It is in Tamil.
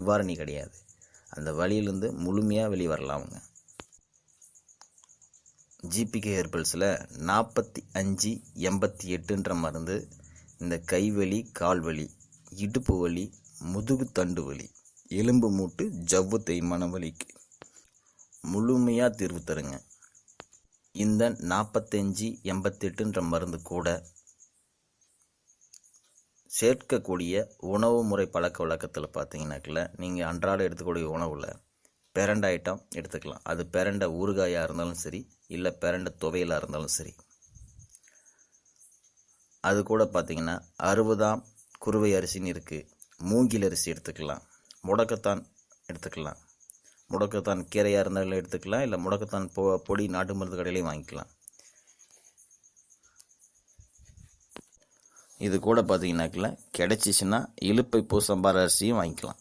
நிவாரணி கிடையாது. அந்த வலியிலேருந்து முழுமையாக வெளியே வரலாமுங்க. ஜிபிகே ஹெர்பல்ஸில் 4588 மருந்து இந்த கைவலி, கால்வலி, இடுப்பு வலி, முதுகு தண்டு வலி, எலும்பு மூட்டு, ஜவ்வு தேய்மான வலிக்கு முழுமையாக தீர்வு தருங்க. இந்த 4588 மருந்து கூட சேர்க்கக்கூடிய உணவு முறை பழக்க வழக்கத்தில் பார்த்தீங்கன்னாக்கில் நீங்கள் அன்றாடம் எடுத்துக்கூடிய உணவில் பிரண்டை ஐட்டம் எடுத்துக்கலாம். அது பிரண்டை ஊறுகாயாக இருந்தாலும் சரி, இல்லை பிரண்டை துவையலாக இருந்தாலும் சரி. அது கூட பார்த்தீங்கன்னா 60ஆம் குறுவை அரிசின்னு இருக்குது. மூங்கில் அரிசி எடுத்துக்கலாம். முடக்கத்தான் எடுத்துக்கலாம். முடக்கத்தான் கீரையாக இருந்தாலும் எடுத்துக்கலாம், இல்லை முடக்கத்தான் பொடி நாட்டு மருந்து கடையிலையும் வாங்கிக்கலாம். இது கூட பார்த்தீங்கன்னாக்கில் கிடைச்சிச்சின்னா இலுப்பை பூசம்பார் அரிசியும் வாங்கிக்கலாம்.